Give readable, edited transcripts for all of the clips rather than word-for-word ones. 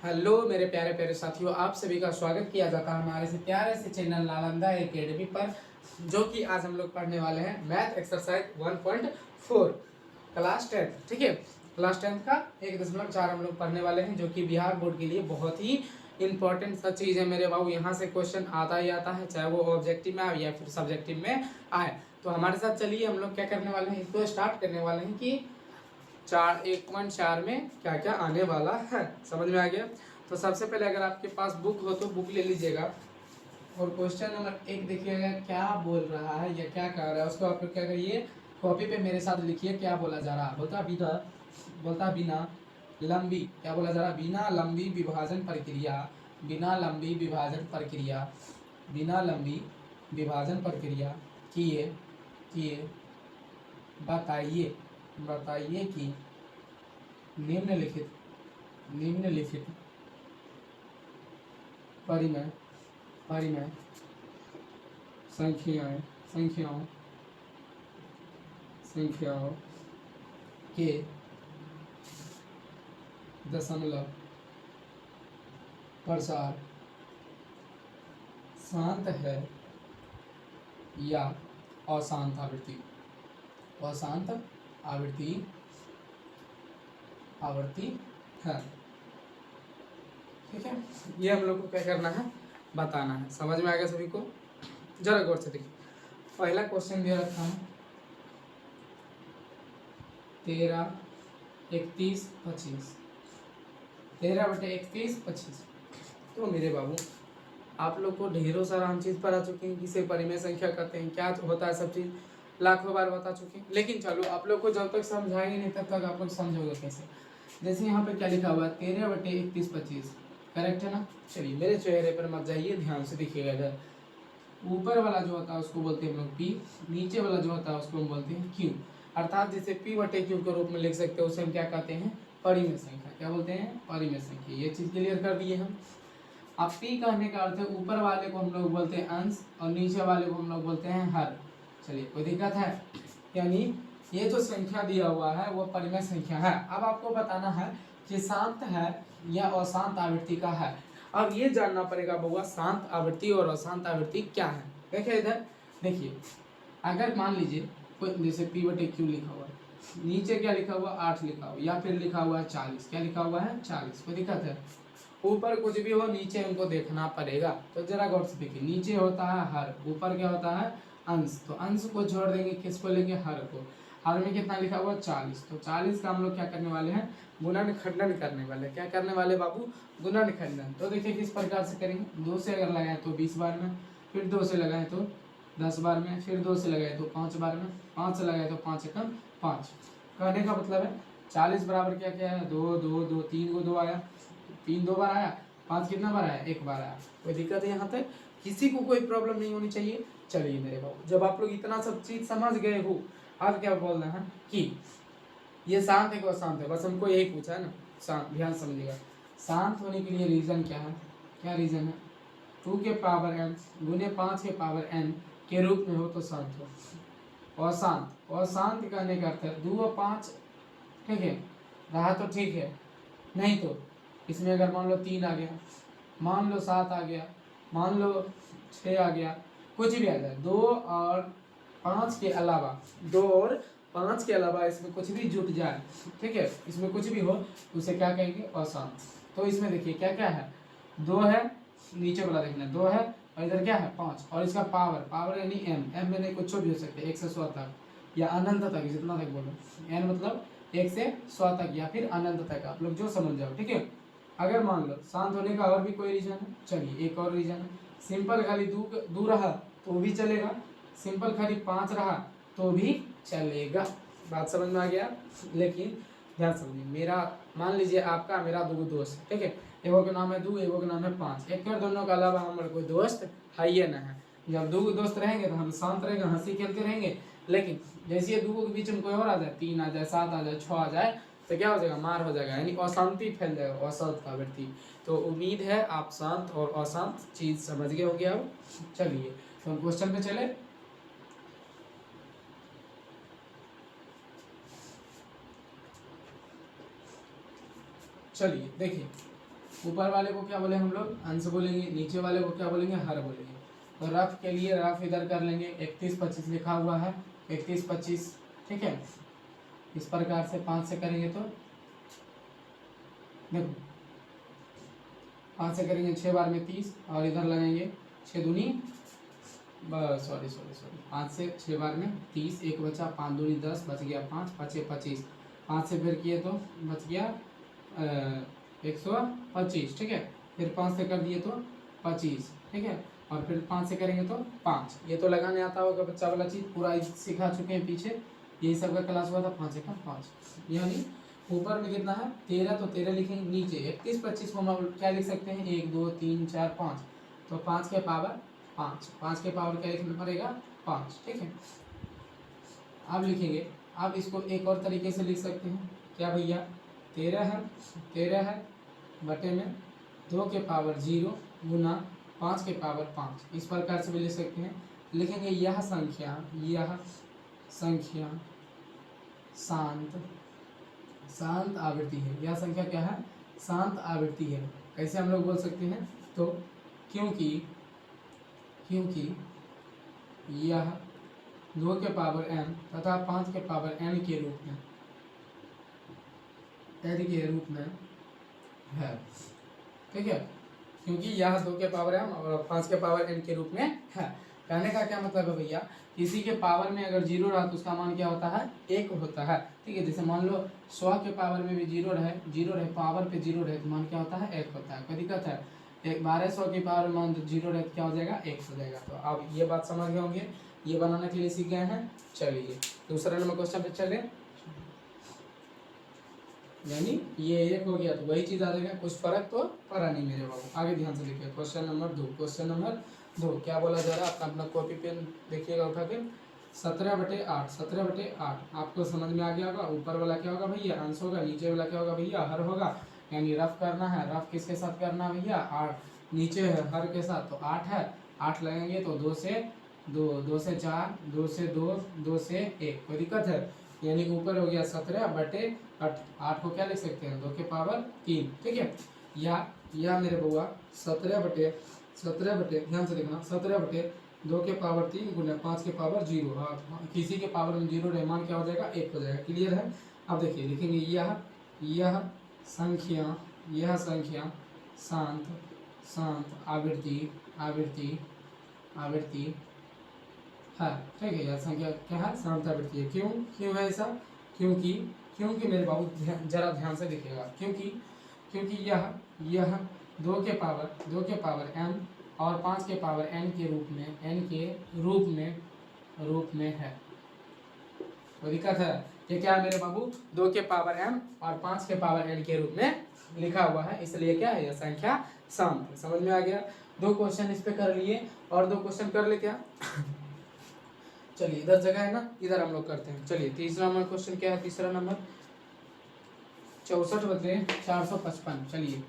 Hello मेरे प्यारे प्यारे साथियों, आप सभी का स्वागत किया जाता है हमारे से प्यारे से चैनल नालंदा एकेडमी पर, जो कि आज हम लोग पढ़ने वाले हैं मैथ एक्सरसाइज 1.4 क्लास 10। ठीक है, क्लास 10 का 1.4 हम लोग पढ़ने वाले हैं, जो कि बिहार बोर्ड के लिए बहुत ही इंपॉर्टेंट सा चीज़ है मेरे बाबू। यहाँ से क्वेश्चन आता ही आता है, चाहे वो ऑब्जेक्टिव में आए या फिर सब्जेक्टिव में आए। तो हमारे साथ चलिए हम लोग क्या करने वाले हैं, इसको स्टार्ट करने वाले हैं कि 1.4 में क्या क्या आने वाला है। समझ में आ गया? तो सबसे पहले अगर आपके पास बुक हो तो बुक ले लीजिएगा और क्वेश्चन नंबर 1 देखिएगा क्या बोल रहा है या क्या कह रहा है, उसको आप लोग क्या करिए, कॉपी पे मेरे साथ लिखिए क्या बोला जा रहा है। बोलता बिना लंबी, क्या बोला जा रहा है, बिना लंबी विभाजन प्रक्रिया, बिना लंबी विभाजन प्रक्रिया, बिना लंबी विभाजन प्रक्रिया किए किए बताइए बताइए कि निम्नलिखित परिमेय परिमेय संख्याओं संख्याओं के दशमलव प्रसार शांत है या अशांत आवृत्ति आवृत्ति है। ठीक है, ये हम लोग को क्या करना है, बताना है। समझ में आ गया सभी को? जरा गौर से देखिए, पहला क्वेश्चन दिया रखा है 13, 31, 25, 13/31, 25। तो मेरे बाबू आप लोग को ढेरों सारा हम चीज़ पढ़ा चुके हैं, किसे परिमेय संख्या कहते हैं, क्या होता है, सब चीज़ लाखों बार बता चुके हैं। लेकिन चलो आप लोग को जब तक समझाएंगे नहीं तब तक आप लोग समझोगे कैसे। जैसे यहाँ पे क्या लिखा हुआ है 13/31, 25, करेक्ट है ना? चलिए मेरे चेहरे पर मत जाइए, ध्यान से देखिएगा इधर। ऊपर वाला जो होता है उसको बोलते हैं हम लोग पी, नीचे वाला जो होता है उसको हम बोलते हैं क्यू। अर्थात जिसे P/Q के रूप में लिख सकते हैं उसे हम क्या कहते हैं, परिमेय संख्या। क्या बोलते हैं, परिमेय संख्या। ये चीज़ क्लियर कर दिए हम। अब P कहने का अर्थ है ऊपर वाले को हम लोग बोलते हैं अंश और नीचे वाले को हम लोग बोलते हैं हर। चलिए कोई दिक्कत है? यानी ये जो संख्या दिया हुआ है वो परिमेय संख्या है। अब आपको बताना है कि शांत है या अशांत आवृत्ति का है। अब ये जानना पड़ेगा बउआ, शांत आवृत्ति और अशांत आवृत्ति क्या है। देखिए इधर, देखिए अगर मान लीजिए कोई जैसे P/Q लिखा हुआ है, नीचे क्या लिखा हुआ 8 लिखा हुआ, या फिर लिखा हुआ है 40, क्या लिखा हुआ है 40, कोई दिक्कत है? ऊपर कुछ भी हो नीचे उनको देखना पड़ेगा। तो जरा गौर से देखिए, नीचे होता है हर, ऊपर क्या होता है अंश। तो अंश को जोड़ देंगे, किसको लेंगे, हर को। हर में कितना लिखा हुआ 40, तो 40 का हम लोग क्या करने वाले हैं, गुणन खंडन करने वाले। क्या करने वाले बाबू, गुणन खंडन। तो देखिए किस प्रकार से करेंगे, 2 से अगर लगाए तो 20 बार में, फिर 2 से लगाए तो 10 बार में, फिर 2 से लगाए तो 5 बार में, 5 से लगाए तो 5 एकम 5। कहने का मतलब है 40 बराबर क्या क्या है, 2 2 2, 3 को 2 आया, 3 2 बार आया, 5 कितना बार आया, 1 बार आया। कोई दिक्कत है यहाँ तक? किसी को कोई प्रॉब्लम नहीं होनी चाहिए। चलिए मेरे बाबू, जब आप लोग इतना सब चीज समझ गए हो, अब क्या बोलना है कि ये शांत है कि अशांत है, बस हमको यही पूछा है ना। शांत, ध्यान समझिएगा, शांत होने के लिए रीजन क्या है, क्या रीजन है, 2 के पावर n गुने 5 के पावर n के रूप में हो तो शांत हो। अशांत, अशांत कहने का अर्थ है 2 और 5, ठीक है रहा तो ठीक है, नहीं तो इसमें अगर मान लो 3 आ गया, मान लो 7 आ गया, मान लो 6 आ गया, कुछ भी आ जाए, 2 और 5 के अलावा, 2 और 5 के अलावा इसमें कुछ भी जुट जाए, ठीक है, इसमें कुछ भी हो उसे क्या कहेंगे, अशांत। तो इसमें देखिए क्या क्या है, 2 है, नीचे वाला देखना 2 है, और इधर क्या है 5, और इसका पावर, पावर यानी m में नहीं कुछ भी हो सकते, 1 से 100 तक या अनंत तक, जितना तक बोलो, n मतलब 1 से 100 तक या फिर अनंत तक, आप लोग जो समझ जाओ, ठीक है। अगर मान लो शांत होने का और भी कोई रीजन है, चलिए एक और रीजन है, सिंपल खाली 2 रहा तो भी चलेगा, सिंपल खाली 5 रहा तो भी चलेगा। बात समझ में आ गया? लेकिन ध्यान समझिए, मेरा मान लीजिए आपका मेरा 2 दोस्त, ठीक है, एगो के नाम है 2, एगो के नाम है 5, एक और दोनों के अलावा हमारे कोई दोस्त है ही ना है। जब 2 दोस्त रहेंगे तो हम शांत रहेंगे, हंसी खेलते रहेंगे। लेकिन जैसे ये 2 के बीच में कोई और आ जाए, 3 आ जाए, 7 आ जाए, 6 आ जाए, तो क्या हो जाएगा, मार हो जाएगा, यानी अशांति फैल जाएगा, अशांत का वृत्ति। तो उम्मीद है आप शांत और अशांत चीज समझ गए होंगे। अब चलिए तो हम क्वेश्चन पे चले। चलिए देखिए, ऊपर वाले को क्या बोले हम लोग, अंश बोलेंगे, नीचे वाले को क्या बोलेंगे, हर बोलेंगे। तो रफ के लिए रफ इधर कर लेंगे, 31-25 लिखा हुआ है, 31-25, ठीक है। इस प्रकार से 5 से करेंगे तो देखो 5 से करेंगे 6 बार में 30, और इधर लगाएंगे 6 दूनी, सॉरी 5 से 6 बार में 30, एक बचा, 5 दूनी 10, बच गया 5, 5 से 25, 5 से फिर किए तो बच गया 125, ठीक है। फिर 5 से कर दिए तो 25, ठीक है। और फिर 5 से करेंगे तो 5। ये तो लगाने आता होगा बच्चा वाला चीज़, पूरा सिखा चुके हैं पीछे, यही सब का क्लास हुआ था। 5 का 5, यानी ऊपर में कितना है 13, तो 13 लिखेंगे। नीचे 31-25 को हम क्या लिख सकते हैं, 1 2 3 4 5, तो 5 के पावर 5, 5 के पावर क्या लिखना पड़ेगा, 5, ठीक है। अब लिखेंगे, अब इसको एक और तरीके से लिख सकते हैं, क्या भैया, 13 है बटे में 2 के पावर 0 गुना 5 के पावर 5, इस प्रकार से भी लिख सकते हैं। लिखेंगे यह संख्या शांत आवृत्ति है। यह संख्या क्या है, शांत आवृत्ति है। कैसे हम लोग बोल सकते हैं, तो क्योंकि यह 2 के पावर n तथा 5 के पावर n के रूप में है, ठीक है। क्योंकि यह 2 के पावर m और 5 के पावर n के रूप में है। कहने का क्या मतलब है भैया, किसी के पावर में अगर 0 रहा तो उसका मान क्या होता है, 1 होता है, ठीक है। जैसे मान लो 100 के पावर में भी 0 रहे, पावर पे 0 रहे तो मान क्या होता है, 1 होता है। कोई दिक्कत है, 1200 की पावर में मान 0 रहे तो क्या हो जाएगा, 1 हो जाएगा। तो आप ये बात समझ गए होंगे, ये बनाने के लिए सीख गए हैं। चलिए दूसरा नंबर क्वेश्चन पे चले, यानी ये 1 हो गया तो वही चीज़ आ जाएगा, कुछ फर्क तो पड़ा नहीं मेरे बाबू। आगे ध्यान से देखिए, क्वेश्चन नंबर 2 क्या बोला जा रहा है, अपना कॉपी पेन देखिएगा उठा के। 17/8 आपको समझ में आ गया होगा। ऊपर वाला क्या होगा भैया, अंश होगा, नीचे वाला क्या होगा भैया, हर होगा। यानी रफ करना है, रफ किसके साथ करना है भैया, 8 नीचे है हर के साथ, तो 8 है, 8 लगेंगे तो 2 से 4, 2 से 2, 2 से 1, कोई दिक्कत है। यानी ऊपर हो गया 17/8, 8 को क्या लिख सकते हैं, 2 के पावर 3, ठीक है। या मेरे बउआ 17/, ध्यान से देखना, 17/2 के पावर 3 गुना 5 के पावर 0। किसी के पावर में 0 रहे, मान क्या हो जाएगा, 1 हो जाएगा। क्लियर है। अब देखिए लिखेंगे यह संख्या शांत आवृत्ति है, ठीक है। यह संख्या क्या है, शांत आवृत्ति है। क्यों है ऐसा, क्योंकि मेरे बाबू जरा ध्यान से देखिएगा, क्योंकि यह 2 के पावर m और 5 के पावर n के रूप में है। तो दिक्कत है, ये क्या है मेरे बाबू, 2 के पावर m और 5 के पावर n के रूप में लिखा हुआ है, इसलिए क्या है, यह संख्या शांत है। समझ में आ गया। 2 क्वेश्चन इस पे कर लिए, और 2 क्वेश्चन कर ले क्या चलिए इधर जगह है ना, इधर हम लोग करते हैं। चलिए तीसरा नंबर क्वेश्चन क्या है, तीसरा नंबर 64/455। चलिए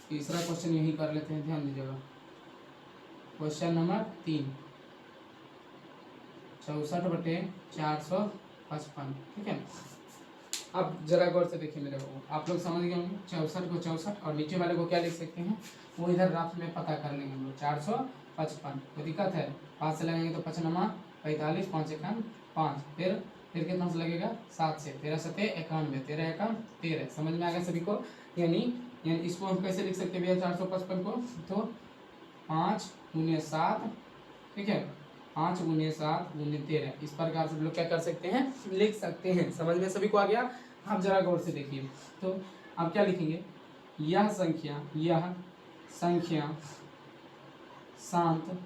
तीसरा क्वेश्चन यही कर लेते हैं, ध्यान दीजिएगा। क्वेश्चन नंबर 3, 64/455, ठीक है। अब जरा गौर से देखिए मेरे बाबू, आप लोग समझ गए होंगे। 64 को 64 और नीचे वाले को क्या लिख सकते हैं, वो इधर रात में पता कर लेंगे हम लोग। 455, कोई दिक्कत है, 5 से लगेंगे तो 5 9 45, 5 1 5, फिर कितना से लगेगा, 7 से, 13 7 91, 13 1 13। समझ में आ गया सभी को। यानी इसको हम कैसे लिख सकते हैं भैया 455 को, तो 5 × 7, ठीक है, 5 × 7 × 13, इस प्रकार से हम लोग क्या कर सकते हैं, लिख सकते हैं। समझ में सभी को आ गया। आप जरा गौर से देखिए, तो आप क्या लिखेंगे, यह संख्या शांत,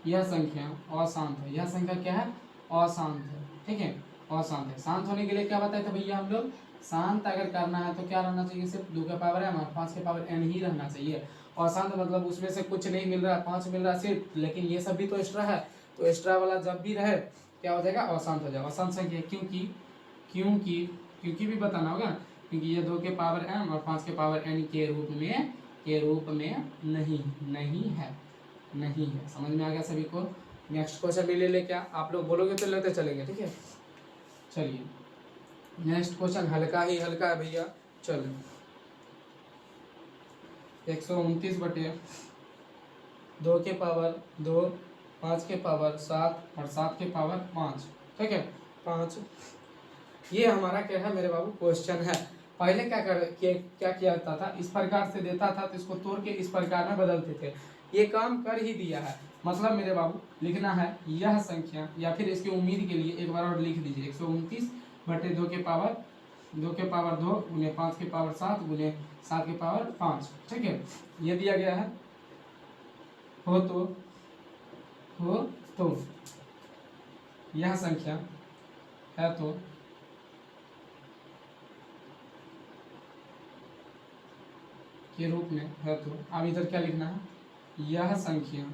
यह संख्या अशांत है। यह संख्या क्या है, अशांत है, ठीक है, अशांत है। शांत होने के लिए क्या बताए थे भैया हम लोग, शांत अगर करना है तो क्या रहना चाहिए, सिर्फ 2 के पावर m और 5 के पावर n ही रहना चाहिए। अशांत मतलब उसमें से कुछ नहीं मिल रहा, 5 मिल रहा सिर्फ, लेकिन ये सब भी तो एक्स्ट्रा है, तो एक्स्ट्रा वाला जब भी रहे क्या हो जाएगा, अशांत हो जाएगा। अशांत संख्या क्योंकि भी बताना होगा, क्योंकि ये 2 के पावर m और 5 के पावर n के रूप में नहीं है। समझ में आ गया सभी को। नेक्स्ट क्वेश्चन भी ले ले, क्या आप लोग बोलोगे तो लेते चलेंगे, ठीक है। चलिए नेक्स्ट क्वेश्चन हल्का है भैया। चलो 129 बटे 2 के पावर 2, 5 के पावर 7 और 7 के पावर 5, ठीक है 5। ये हमारा क्या है मेरे बाबू क्वेश्चन है। पहले क्या किया जाता था, इस प्रकार से देता था तो इसको तोड़ के इस प्रकार में बदलते थे। ये काम कर ही दिया है। मतलब मेरे बाबू लिखना है यह संख्या, या फिर इसकी उम्मीद के लिए एक बार और लिख दीजिए 129 बटे 2 के पावर 2 गुने 5 के पावर 7 गुने 7 के पावर 5, ठीक है। ये दिया गया है। हो तो यह संख्या है तो के रूप में है तो अब इधर क्या लिखना है, यह संख्या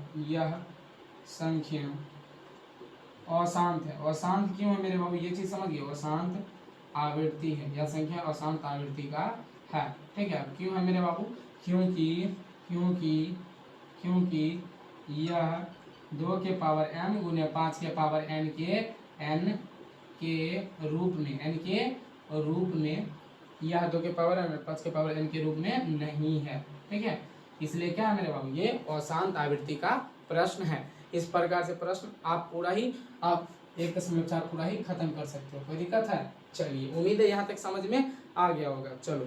अशांत है। अशांत क्यों है मेरे बाबू, ये चीज समझिए, अशांत आवृत्ति है। यह संख्या अशांत आवृत्ति का है, ठीक है। क्यों है मेरे बाबू, क्योंकि यह 2 के पावर n गुने 5 के पावर n के रूप में यह 2 के पावर n 5 के पावर n के रूप में नहीं है, ठीक है। इसलिए क्या है मेरे बाबू, ये अशांत आवृत्ति का प्रश्न है। इस प्रकार से प्रश्न आप 1.4 पूरा ही खत्म कर सकते हो। कोई दिक्कत है? चलिए, उम्मीद है यहाँ तक समझ में आ गया होगा। चलो।